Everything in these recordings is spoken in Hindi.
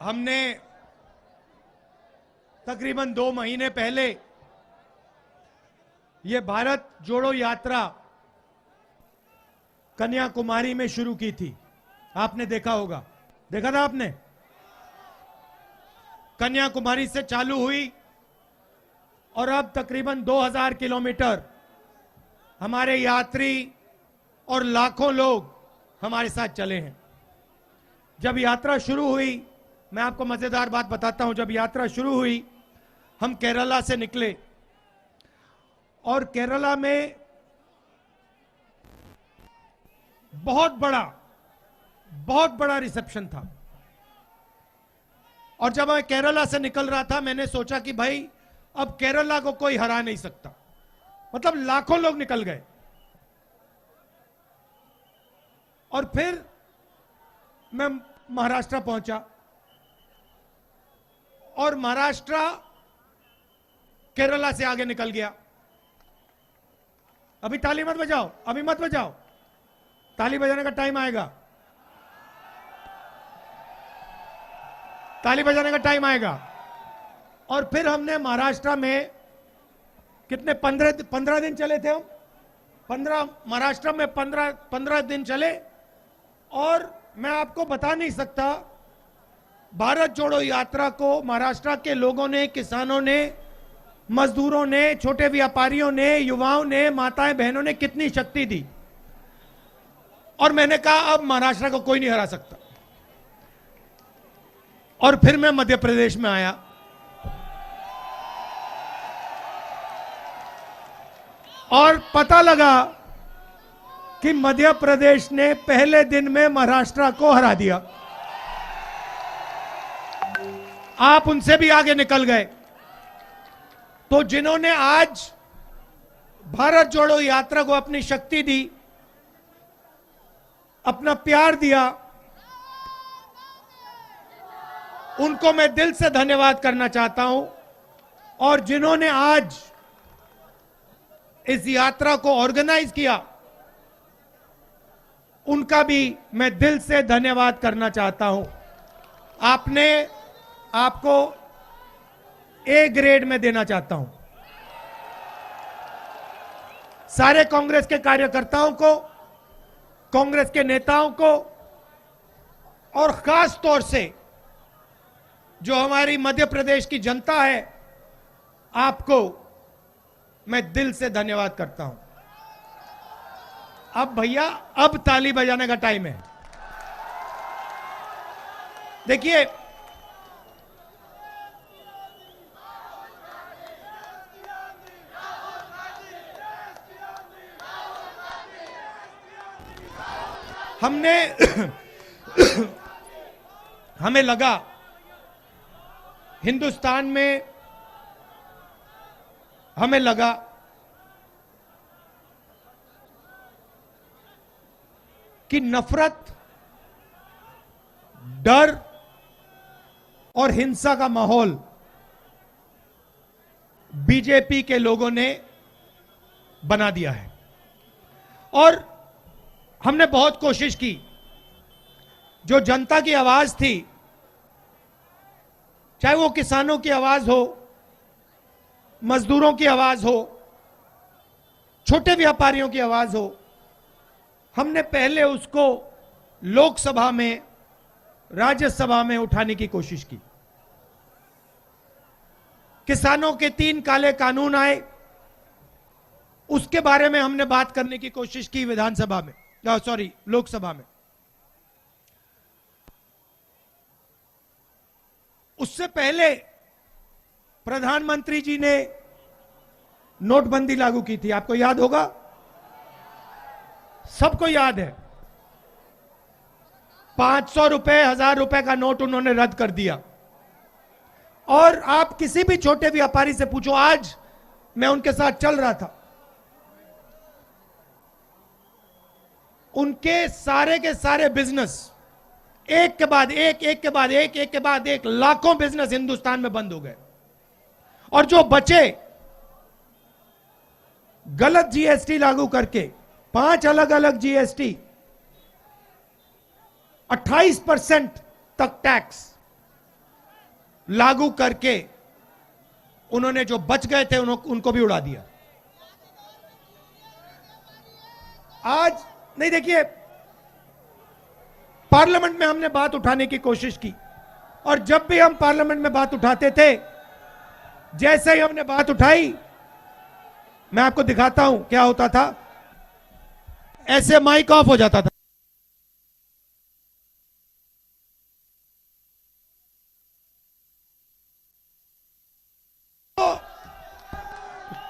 हमने तकरीबन 2 महीने पहले ये भारत जोड़ो यात्रा कन्याकुमारी में शुरू की थी। आपने देखा होगा, देखा था आपने? कन्याकुमारी से चालू हुई और अब तकरीबन 2000 किलोमीटर हमारे यात्री और लाखों लोग हमारे साथ चले हैं। जब यात्रा शुरू हुई, मैं आपको मजेदार बात बताता हूं, जब यात्रा शुरू हुई हम केरला से निकले और केरला में बहुत बड़ा रिसेप्शन था। और जब मैं केरला से निकल रहा था, मैंने सोचा कि भाई अब केरला को कोई हरा नहीं सकता। मतलब लाखों लोग निकल गए। और फिर मैं महाराष्ट्र पहुंचा और महाराष्ट्र केरला से आगे निकल गया। अभी ताली मत बजाओ, अभी मत बजाओ, ताली बजाने का टाइम आएगा, ताली बजाने का टाइम आएगा। और फिर हमने महाराष्ट्र में कितने 15 दिन चले थे हम, महाराष्ट्र में 15 दिन चले। और मैं आपको बता नहीं सकता, भारत जोड़ो यात्रा को महाराष्ट्र के लोगों ने, किसानों ने, मजदूरों ने, छोटे व्यापारियों ने, युवाओं ने, माताएं बहनों ने कितनी शक्ति दी। और मैंने कहा अब महाराष्ट्र को कोई नहीं हरा सकता। और फिर मैं मध्य प्रदेश में आया और पता लगा कि मध्य प्रदेश ने पहले दिन में महाराष्ट्र को हरा दिया। आप उनसे भी आगे निकल गए। तो जिन्होंने आज भारत जोड़ो यात्रा को अपनी शक्ति दी, अपना प्यार दिया, उनको मैं दिल से धन्यवाद करना चाहता हूं। और जिन्होंने आज इस यात्रा को ऑर्गेनाइज किया, उनका भी मैं दिल से धन्यवाद करना चाहता हूं। आपको ए ग्रेड में देना चाहता हूं। सारे कांग्रेस के कार्यकर्ताओं को, कांग्रेस के नेताओं को, और खास तौर से जो हमारी मध्य प्रदेश की जनता है, आपको मैं दिल से धन्यवाद करता हूं। अब भैया, अब ताली बजाने का टाइम है। देखिए, हमें लगा हिंदुस्तान में, हमें लगा कि नफरत, डर और हिंसा का माहौल बीजेपी के लोगों ने बना दिया है। और हमने बहुत कोशिश की, जो जनता की आवाज थी, चाहे वो किसानों की आवाज हो, मजदूरों की आवाज हो, छोटे व्यापारियों की आवाज हो, हमने पहले उसको लोकसभा में, राज्यसभा में उठाने की कोशिश की। किसानों के 3 काले कानून आए, उसके बारे में हमने बात करने की कोशिश की विधानसभा में, लोकसभा में। उससे पहले प्रधानमंत्री जी ने नोटबंदी लागू की थी, आपको याद होगा, सबको याद है। 500 रुपए, 1000 रुपए का नोट उन्होंने रद्द कर दिया। और आप किसी भी छोटे व्यापारी से पूछो, आज मैं उनके साथ चल रहा था, उनके सारे के सारे बिजनेस एक के बाद एक लाखों बिजनेस हिंदुस्तान में बंद हो गए। और जो बचे, गलत जीएसटी लागू करके, 5 अलग अलग जीएसटी, 28% तक टैक्स, लागू करके उन्होंने जो बच गए थे उनको भी उड़ा दिया। आज नहीं, देखिए, पार्लियामेंट में हमने बात उठाने की कोशिश की और जब भी हम पार्लियामेंट में बात उठाते थे, जैसे ही हमने बात उठाई, मैं आपको दिखाता हूं क्या होता था। ऐसे माइक ऑफ हो जाता था।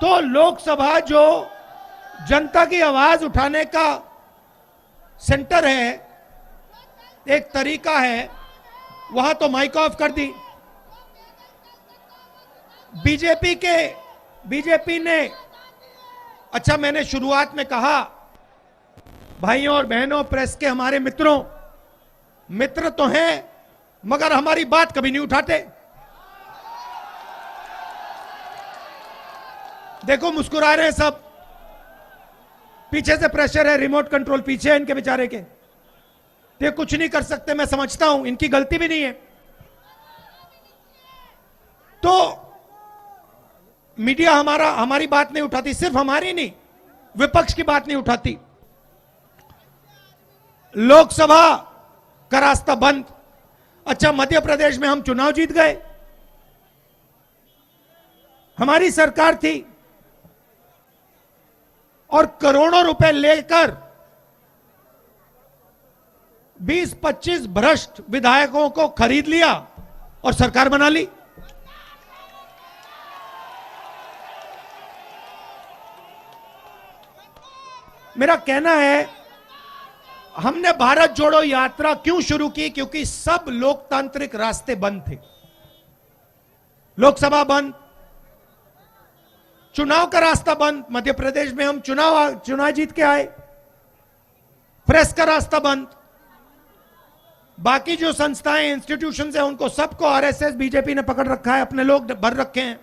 तो लोकसभा जो जनता की आवाज उठाने का सेंटर है, एक तरीका है, वहां तो माइक ऑफ कर दी। बीजेपी ने, अच्छा, मैंने शुरुआत में कहा, भाइयों और बहनों, प्रेस के हमारे मित्र तो हैं, मगर हमारी बात कभी नहीं उठाते। देखो मुस्कुरा रहे हैं सब, पीछे से प्रेशर है, रिमोट कंट्रोल पीछे है इनके बेचारे के, ये कुछ नहीं कर सकते। मैं समझता हूं इनकी गलती भी नहीं है। तो मीडिया हमारी बात नहीं उठाती, सिर्फ हमारी नहीं, विपक्ष की बात नहीं उठाती। लोकसभा का रास्ता बंद। अच्छा, मध्य प्रदेश में हम चुनाव जीत गए, हमारी सरकार थी और करोड़ों रुपए लेकर 20-25 भ्रष्ट विधायकों को खरीद लिया और सरकार बना ली। मेरा कहना है, हमने भारत जोड़ो यात्रा क्यों शुरू की? क्योंकि सब लोकतांत्रिक रास्ते बंद थे। लोकसभा बंद, चुनाव का रास्ता बंद। मध्य प्रदेश में हम चुनाव जीत के आए। प्रेस का रास्ता बंद। बाकी जो संस्थाएं, इंस्टीट्यूशंस हैं, उनको सबको आरएसएस, बीजेपी ने पकड़ रखा है, अपने लोग भर रखे हैं।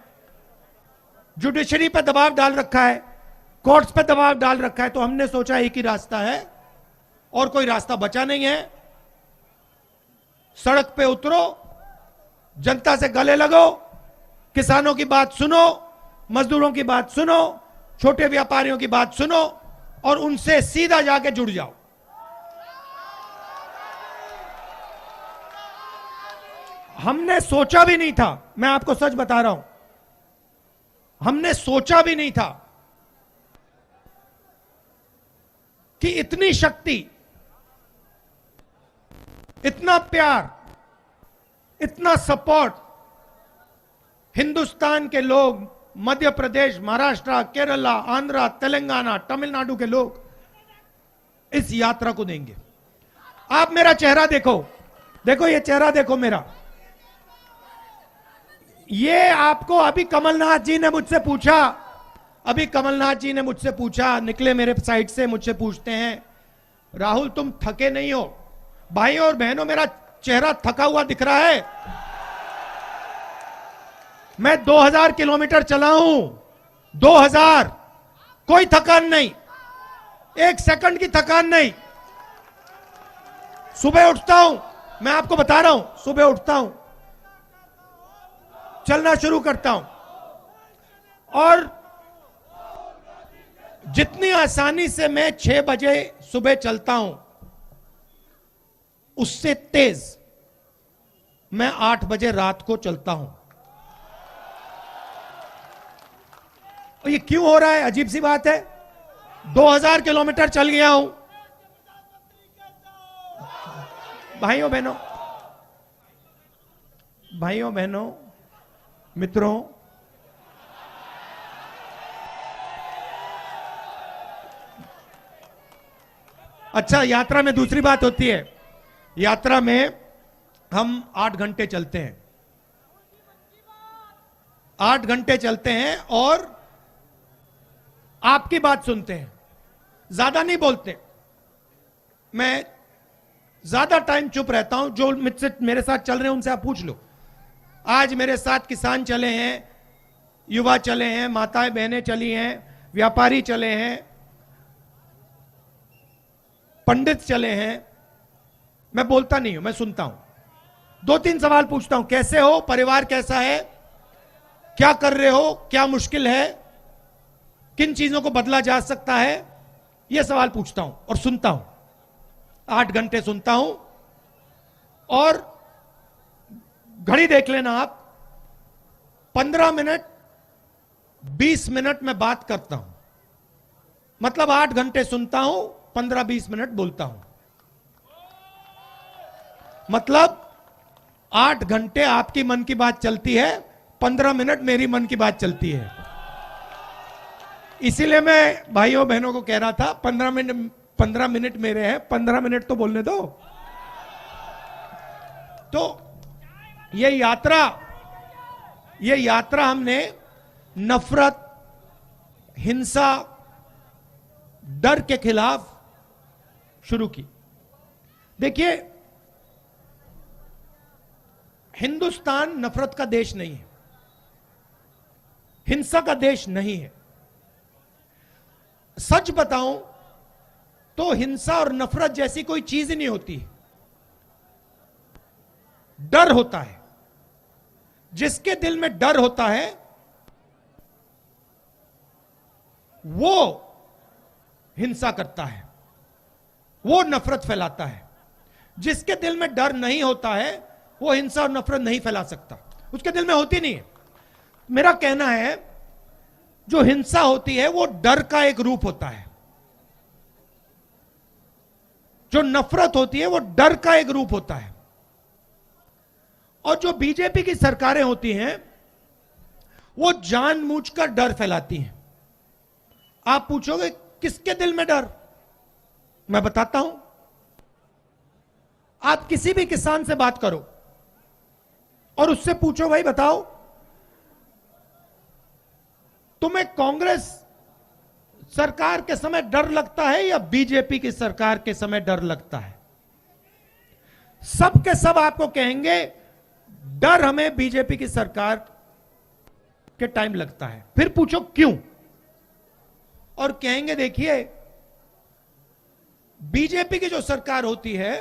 जुडिशरी पर दबाव डाल रखा है, कोर्ट्स पर दबाव डाल रखा है। तो हमने सोचा एक ही रास्ता है और कोई रास्ता बचा नहीं है। सड़क पे उतरो, जनता से गले लगो, किसानों की बात सुनो, मजदूरों की बात सुनो, छोटे व्यापारियों की बात सुनो और उनसे सीधा जाके जुड़ जाओ। हमने सोचा भी नहीं था, मैं आपको सच बता रहा हूं, हमने सोचा भी नहीं था कि इतनी शक्ति, इतना प्यार, इतना सपोर्ट हिंदुस्तान के लोग, मध्य प्रदेश, महाराष्ट्र, केरला, आंध्रा, तेलंगाना, तमिलनाडु के लोग इस यात्रा को देंगे। आप मेरा चेहरा देखो, देखो ये चेहरा देखो मेरा। ये आपको अभी कमलनाथ जी ने मुझसे पूछा, निकले मेरे साइड से, मुझसे पूछते हैं, राहुल तुम थके नहीं हो? भाइयों और बहनों, मेरा चेहरा थका हुआ दिख रहा है? मैं 2000 किलोमीटर चला हूं, 2000, कोई थकान नहीं, एक सेकंड की थकान नहीं। सुबह उठता हूं, मैं आपको बता रहा हूं, सुबह उठता हूं, चलना शुरू करता हूं और जितनी आसानी से मैं 6 बजे सुबह चलता हूं, उससे तेज मैं 8 बजे रात को चलता हूं। और ये क्यों हो रहा है? अजीब सी बात है। 2000 किलोमीटर चल गया हूं। भाइयों बहनों, मित्रों, अच्छा, यात्रा में दूसरी बात होती है। यात्रा में हम 8 घंटे चलते हैं, 8 घंटे चलते हैं और आपकी बात सुनते हैं, ज्यादा नहीं बोलते। मैं ज्यादा टाइम चुप रहता हूं। जो मेरे साथ चल रहे हैं उनसे आप पूछ लो। आज मेरे साथ किसान चले हैं, युवा चले हैं, माताएं बहनें चली हैं, व्यापारी चले हैं, पंडित चले हैं। मैं बोलता नहीं हूं, मैं सुनता हूं। दो तीन सवाल पूछता हूं। कैसे हो, परिवार कैसा है, क्या कर रहे हो, क्या मुश्किल है, किन चीजों को बदला जा सकता है, यह सवाल पूछता हूं और सुनता हूं। 8 घंटे सुनता हूं और घड़ी देख लेना आप, 15 मिनट 20 मिनट में बात करता हूं, मतलब 8 घंटे सुनता हूं, 15-20 मिनट बोलता हूं, मतलब 8 घंटे आपकी मन की बात चलती है, 15 मिनट मेरी मन की बात चलती है। इसीलिए मैं भाइयों बहनों को कह रहा था 15 मिनट मेरे हैं, 15 मिनट तो बोलने दो। तो ये यात्रा हमने नफरत, हिंसा, डर के खिलाफ शुरू की। देखिए, हिंदुस्तान नफरत का देश नहीं है, हिंसा का देश नहीं है। सच बताऊं तो हिंसा और नफरत जैसी कोई चीज ही नहीं होती। डर होता है, जिसके दिल में डर होता है वो हिंसा करता है, वो नफरत फैलाता है। जिसके दिल में डर नहीं होता है वो हिंसा और नफरत नहीं फैला सकता, उसके दिल में होती नहीं है। मेरा कहना है जो हिंसा होती है वो डर का एक रूप होता है, जो नफरत होती है वो डर का एक रूप होता है। और जो बीजेपी की सरकारें होती हैं वो जानबूझकर डर फैलाती हैं। आप पूछोगे किसके दिल में डर, मैं बताता हूं। आप किसी भी किसान से बात करो और उससे पूछो, भाई बताओ तुम्हें कांग्रेस सरकार के समय डर लगता है या बीजेपी की सरकार के समय डर लगता है? सब के सब आपको कहेंगे डर हमें बीजेपी की सरकार के टाइम लगता है। फिर पूछो क्यों, और कहेंगे देखिए बीजेपी की जो सरकार होती है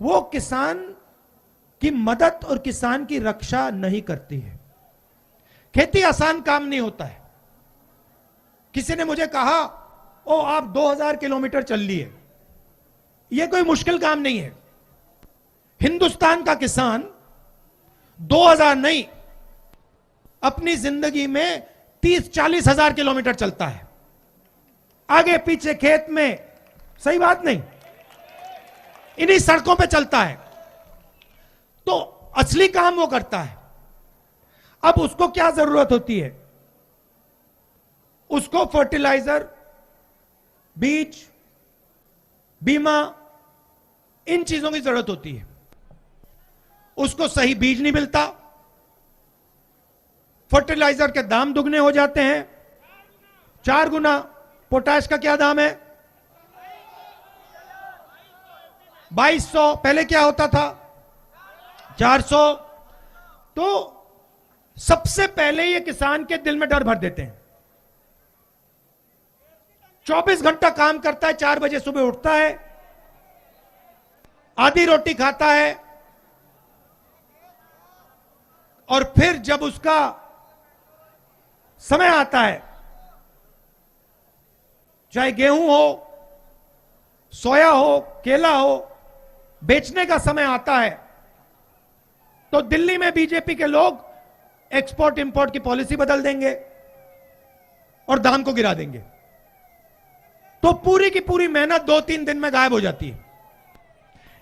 वो किसान की मदद और किसान की रक्षा नहीं करती है। खेती आसान काम नहीं होता है। किसी ने मुझे कहा, ओ आप 2000 किलोमीटर चल लिए, यह कोई मुश्किल काम नहीं है। हिंदुस्तान का किसान 2000 नहीं, अपनी जिंदगी में 30-40 हजार किलोमीटर चलता है, आगे पीछे खेत में, सही बात नहीं, इन्हीं सड़कों पे चलता है। तो असली काम वो करता है। अब उसको क्या जरूरत होती है? उसको फर्टिलाइजर, बीज, बीमा, इन चीजों की जरूरत होती है। उसको सही बीज नहीं मिलता, फर्टिलाइजर के दाम दुगने हो जाते हैं, 4 गुना। पोटाश का क्या दाम है? 2200, पहले क्या होता था? 400। तो सबसे पहले ये किसान के दिल में डर भर देते हैं। 24 घंटा काम करता है, 4 बजे सुबह उठता है, आधी रोटी खाता है, और फिर जब उसका समय आता है, चाहे गेहूं हो, सोया हो, केला हो, बेचने का समय आता है, तो दिल्ली में बीजेपी के लोग एक्सपोर्ट इंपोर्ट की पॉलिसी बदल देंगे और दाम को गिरा देंगे। तो पूरी की पूरी मेहनत 2-3 दिन में गायब हो जाती है।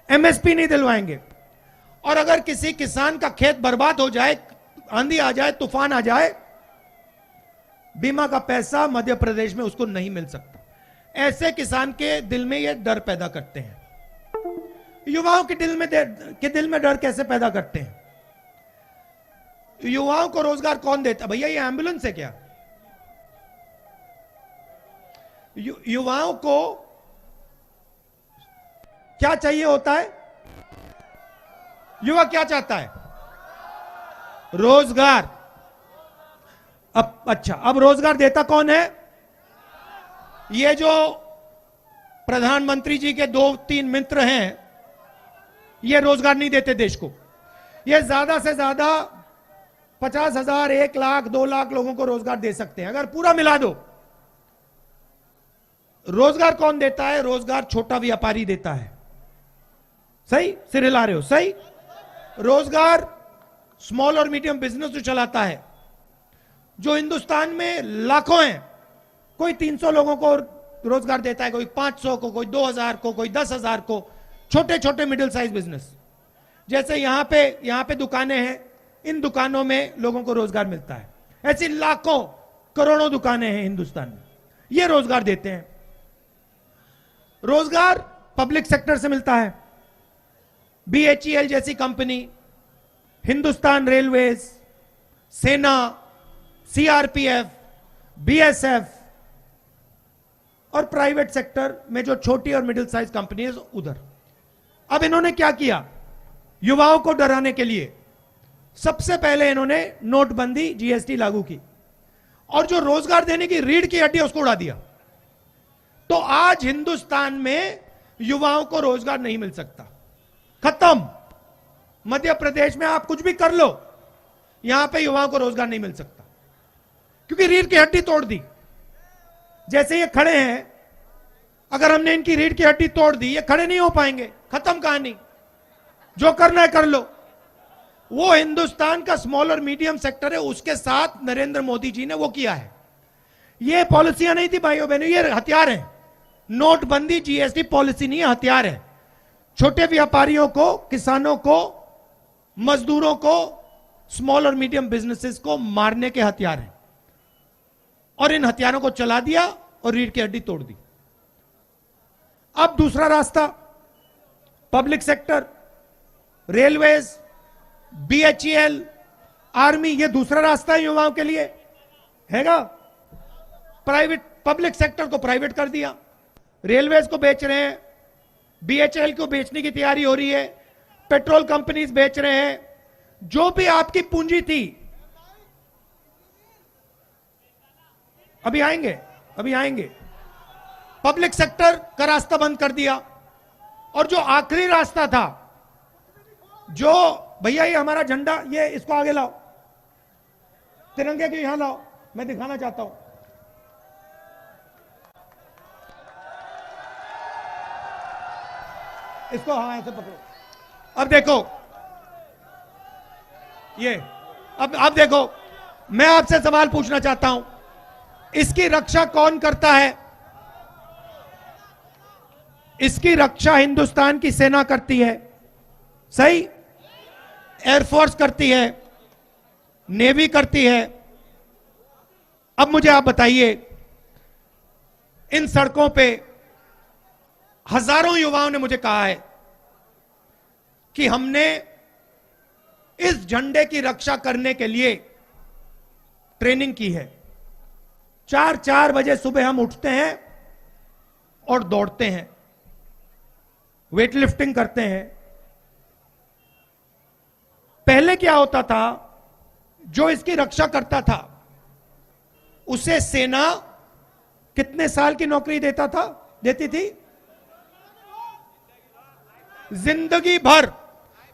एमएसपी नहीं दिलवाएंगे। और अगर किसी किसान का खेत बर्बाद हो जाए, आंधी आ जाए, तूफान आ जाए, बीमा का पैसा मध्य प्रदेश में उसको नहीं मिल सकता। ऐसे किसान के दिल में ये डर पैदा करते हैं। युवाओं के दिल में डर कैसे पैदा करते हैं? युवाओं को रोजगार कौन देता? भैया ये एम्बुलेंस है क्या? युवाओं को क्या चाहिए होता है? युवा क्या चाहता है? रोजगार। अब अच्छा, अब रोजगार देता कौन है? ये जो प्रधानमंत्री जी के 2-3 मित्र हैं, ये रोजगार नहीं देते देश को। ये ज्यादा से ज्यादा 50,000, 1,00,000, 2,00,000 लोगों को रोजगार दे सकते हैं अगर पूरा मिला दो। रोजगार कौन देता है? रोजगार छोटा व्यापारी देता है। सही सिर हिला रहे हो? सही। रोजगार स्मॉल और मीडियम बिजनेस जो चलाता है, जो हिंदुस्तान में लाखों हैं, कोई 300 लोगों को रोजगार देता है, कोई 500 को, कोई 2,000 को, कोई 10,000 को। छोटे छोटे मिडिल साइज बिजनेस, जैसे यहां पे दुकानें हैं, इन दुकानों में लोगों को रोजगार मिलता है। ऐसी लाखों करोड़ों दुकानें हैं हिंदुस्तान में, ये रोजगार देते हैं। रोजगार पब्लिक सेक्टर से मिलता है। BHEL जैसी कंपनी, हिंदुस्तान रेलवेज, सेना, CRPF, BSF और प्राइवेट सेक्टर में जो छोटी और मिडिल साइज कंपनी है उधर। अब इन्होंने क्या किया? युवाओं को डराने के लिए सबसे पहले इन्होंने नोटबंदी, GST लागू की और जो रोजगार देने की रीढ़ की हड्डी उसको उड़ा दिया। तो आज हिंदुस्तान में युवाओं को रोजगार नहीं मिल सकता, खत्म। मध्य प्रदेश में आप कुछ भी कर लो, यहां पे युवाओं को रोजगार नहीं मिल सकता क्योंकि रीढ़ की हड्डी तोड़ दी। जैसे ये खड़े हैं, अगर हमने इनकी रीढ़ की हड्डी तोड़ दी, ये खड़े नहीं हो पाएंगे, खत्म कहानी। जो करना है कर लो। वो हिंदुस्तान का स्मॉल और मीडियम सेक्टर है, उसके साथ नरेंद्र मोदी जी ने वो किया है। ये पॉलिसियां नहीं थी भाइयों बहनों, ये हथियार है। नोटबंदी, GST पॉलिसी नहीं है, हथियार है। छोटे व्यापारियों को, किसानों को, मजदूरों को, स्मॉल और मीडियम बिजनेसेस को मारने के हथियार हैं और इन हथियारों को चला दिया और रीढ़ की हड्डी तोड़ दी। अब दूसरा रास्ता, public sector, railways, BHEL, army, ये दूसरा रास्ता है युवाओं के लिए, हैगा। प्राइवेट, पब्लिक सेक्टर को प्राइवेट कर दिया, रेलवेज को बेच रहे हैं, BHEL को बेचने की तैयारी हो रही है, पेट्रोल कंपनीज बेच रहे हैं। जो भी आपकी पूंजी थी, अभी आएंगे, पब्लिक सेक्टर का रास्ता बंद कर दिया। और जो आखिरी रास्ता था, जो भैया ये हमारा झंडा, ये इसको आगे लाओ, तिरंगे के यहां लाओ, मैं दिखाना चाहता हूं। इसको हाँ ऐसे पकड़ो। अब देखो ये, अब देखो, मैं आपसे सवाल पूछना चाहता हूं, इसकी रक्षा कौन करता है? इसकी रक्षा हिंदुस्तान की सेना करती है, सही। एयरफोर्स करती है, नेवी करती है। अब मुझे आप बताइए, इन सड़कों पे हजारों युवाओं ने मुझे कहा है कि हमने इस झंडे की रक्षा करने के लिए ट्रेनिंग की है। 4 बजे सुबह हम उठते हैं और दौड़ते हैं, वेट लिफ्टिंग करते हैं। पहले क्या होता था, जो इसकी रक्षा करता था उसे सेना कितने साल की नौकरी देती थी? जिंदगी भर।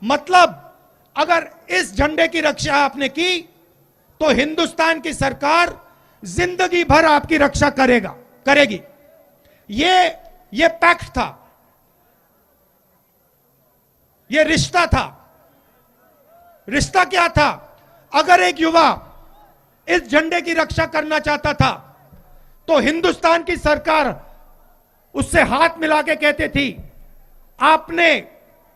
मतलब अगर इस झंडे की रक्षा आपने की तो हिंदुस्तान की सरकार जिंदगी भर आपकी रक्षा करेगी। ये पैक्ट था, ये रिश्ता था। रिश्ता क्या था? अगर एक युवा इस झंडे की रक्षा करना चाहता था तो हिंदुस्तान की सरकार उससे हाथ मिला के कहती थी, आपने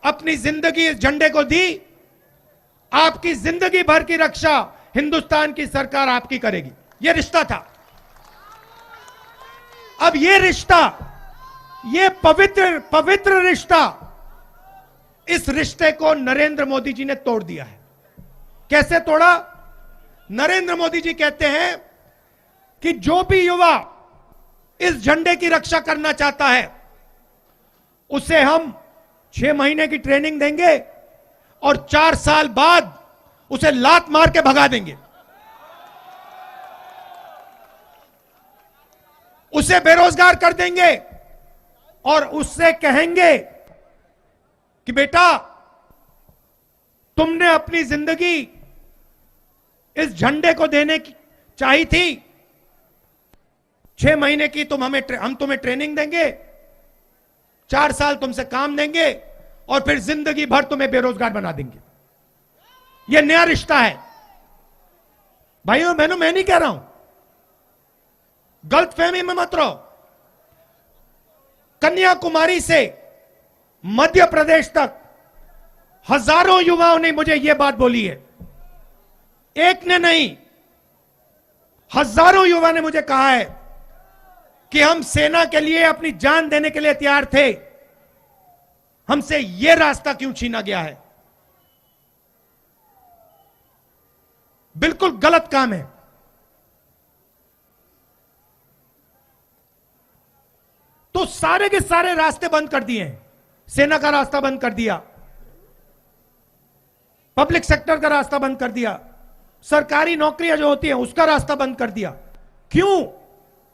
अपनी जिंदगी इस झंडे को दी, आपकी जिंदगी भर की रक्षा हिंदुस्तान की सरकार आपकी करेगी। यह रिश्ता था। अब यह रिश्ता, यह पवित्र रिश्ता, इस रिश्ते को नरेंद्र मोदी जी ने तोड़ दिया है। कैसे तोड़ा? नरेंद्र मोदी जी कहते हैं कि जो भी युवा इस झंडे की रक्षा करना चाहता है उसे हम 6 महीने की ट्रेनिंग देंगे और 4 साल बाद उसे लात मार के भगा देंगे। उसे बेरोजगार कर देंगे और उससे कहेंगे कि बेटा तुमने अपनी जिंदगी इस झंडे को देने की चाहिए थी। 6 महीने की हम तुम्हें ट्रेनिंग देंगे, 4 साल तुमसे काम देंगे और फिर जिंदगी भर तुम्हें बेरोजगार बना देंगे। यह नया रिश्ता है भाइयों बहनों, मैं नहीं कह रहा हूं, गलतफहमी में मत रहो। कन्याकुमारी से मध्य प्रदेश तक हजारों युवाओं ने मुझे यह बात बोली है, एक ने नहीं, हजारों युवा ने मुझे कहा है कि हम सेना के लिए अपनी जान देने के लिए तैयार थे, हमसे यह रास्ता क्यों छीना गया है। बिल्कुल गलत काम है। तो सारे के सारे रास्ते बंद कर दिए हैं। सेना का रास्ता बंद कर दिया, पब्लिक सेक्टर का रास्ता बंद कर दिया, सरकारी नौकरियां जो होती हैं उसका रास्ता बंद कर दिया। क्यों?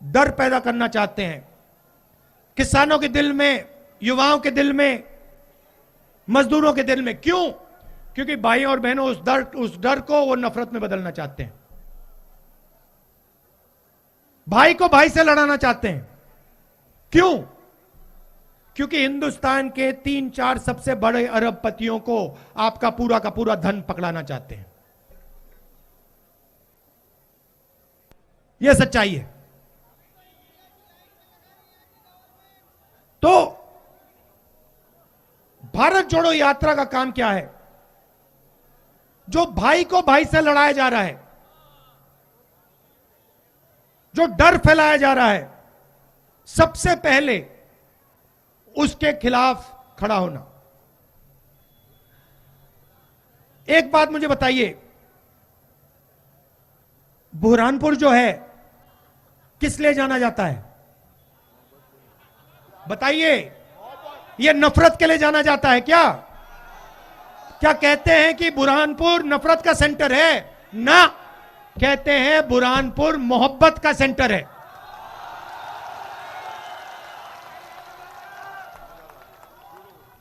डर पैदा करना चाहते हैं किसानों के दिल में, युवाओं के दिल में, मजदूरों के दिल में। क्यों? क्योंकि भाई और बहनों उस डर को वो नफरत में बदलना चाहते हैं, भाई को भाई से लड़ाना चाहते हैं। क्यों? क्योंकि हिंदुस्तान के 3-4 सबसे बड़े अरबपतियों को आपका पूरा का पूरा धन पकड़ाना चाहते हैं। यह सच्चाई है। तो भारत जोड़ो यात्रा का काम क्या है? जो भाई को भाई से लड़ाया जा रहा है, जो डर फैलाया जा रहा है, सबसे पहले उसके खिलाफ खड़ा होना। एक बात मुझे बताइए, बुरहानपुर जो है किस लिए जाना जाता है? बताइए। यह नफरत के लिए जाना जाता है क्या? क्या कहते हैं कि बुरहानपुर नफरत का सेंटर है? ना, कहते हैं बुरहानपुर मोहब्बत का सेंटर है।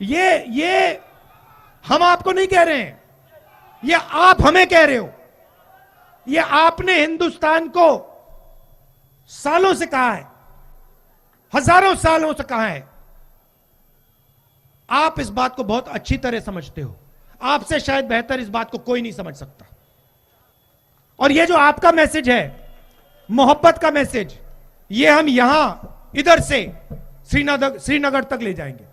ये हम आपको नहीं कह रहे हैं, ये आप हमें कह रहे हो। ये आपने हिंदुस्तान को सालों से कहा है, हजारों सालों से कहा है। आप इस बात को बहुत अच्छी तरह समझते हो, आपसे शायद बेहतर इस बात को कोई नहीं समझ सकता। और ये जो आपका मैसेज है, मोहब्बत का मैसेज, ये हम यहां इधर से श्रीनगर तक ले जाएंगे।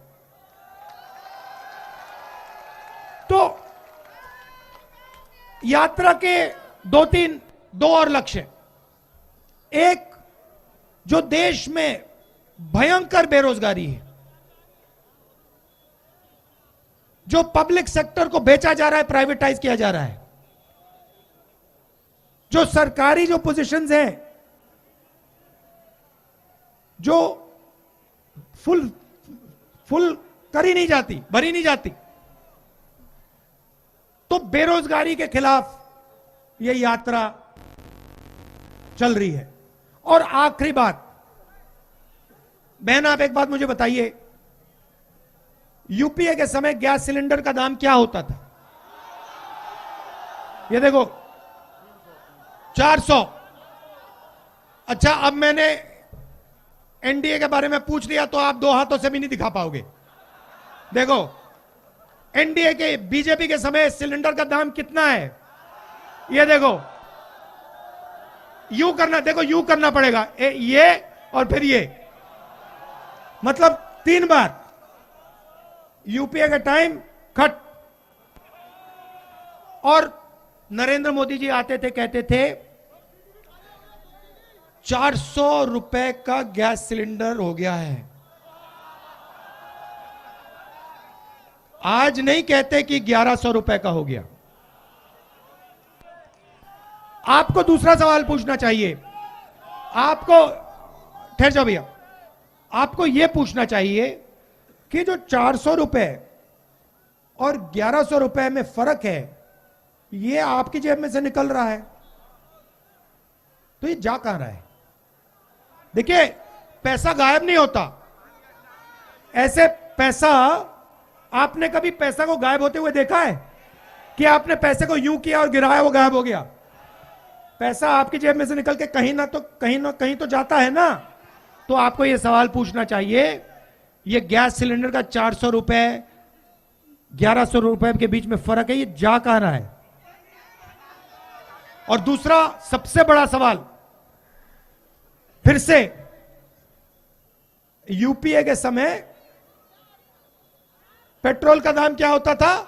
तो यात्रा के दो और लक्ष्य। एक, जो देश में भयंकर बेरोजगारी है, जो पब्लिक सेक्टर को बेचा जा रहा है, प्राइवेटाइज किया जा रहा है, जो सरकारी जो पोजीशंस हैं जो फुल करी नहीं जाती, भरी नहीं जाती, तो बेरोजगारी के खिलाफ यह यात्रा चल रही है। और आखिरी बात, बहन आप एक बात मुझे बताइए, यूपीए के समय गैस सिलेंडर का दाम क्या होता था? ये देखो 400। अच्छा, अब मैंने एनडीए के बारे में पूछ लिया तो आप 2 हाथों से भी नहीं दिखा पाओगे। देखो एनडीए के, बीजेपी के समय सिलेंडर का दाम कितना है? ये देखो, यू करना, देखो यू करना पड़ेगा, ये और फिर ये, मतलब 3 बार। यूपीए का टाइम खट। और नरेंद्र मोदी जी आते थे, कहते थे 400 रुपए का गैस सिलेंडर हो गया है। आज नहीं कहते कि 1100 रुपए का हो गया। आपको दूसरा सवाल पूछना चाहिए, आपको, ठहर जाओ भैया, आपको यह पूछना चाहिए कि जो 400 रुपए और 1100 रुपए में फर्क है, ये आपकी जेब में से निकल रहा है, तो ये जा कहां रहा है? देखिए, पैसा गायब नहीं होता। ऐसे पैसा, आपने कभी पैसा को गायब होते हुए देखा है? कि आपने पैसे को यूं किया और गिराया, वो गायब हो गया? पैसा आपकी जेब में से निकल के कहीं ना कहीं तो जाता है ना। तो आपको यह सवाल पूछना चाहिए, ये गैस सिलेंडर का 400 रुपए 1100 रुपए के बीच में फर्क है, ये जा कहां रहा है? और दूसरा सबसे बड़ा सवाल, फिर से यूपीए के समय पेट्रोल का दाम क्या होता था?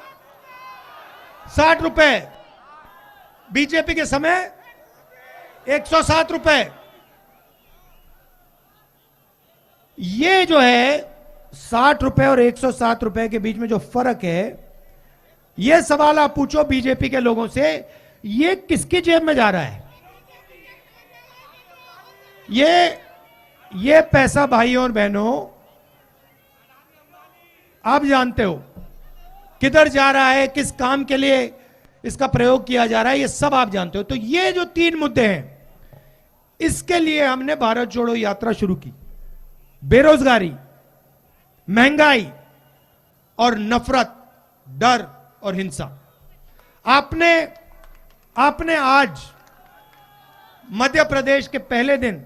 60 रुपए। बीजेपी के समय 107 रुपए। ये जो है 60 रुपए और 107 रुपए के बीच में जो फर्क है, ये सवाल आप पूछो बीजेपी के लोगों से, ये किसकी जेब में जा रहा है? ये पैसा भाइयों और बहनों, आप जानते हो किधर जा रहा है, किस काम के लिए इसका प्रयोग किया जा रहा है, ये सब आप जानते हो। तो ये जो 3 मुद्दे हैं, इसके लिए हमने भारत जोड़ो यात्रा शुरू की। बेरोजगारी, महंगाई और नफरत, डर और हिंसा। आपने आज मध्य प्रदेश के पहले दिन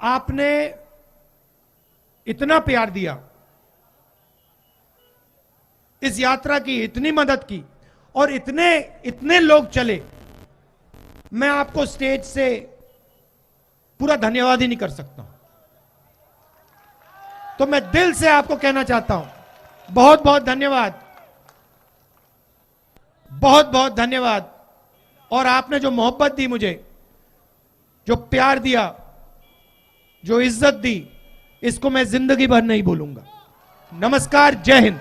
आपने इतना प्यार दिया, इस यात्रा की इतनी मदद की और इतने लोग चले, मैं आपको स्टेज से पूरा धन्यवाद ही नहीं कर सकता। तो मैं दिल से आपको कहना चाहता हूं, बहुत बहुत धन्यवाद, बहुत बहुत धन्यवाद। और आपने जो मोहब्बत दी मुझे, जो प्यार दिया, जो इज्जत दी, इसको मैं जिंदगी भर नहीं भूलूंगा। नमस्कार, जय हिंद।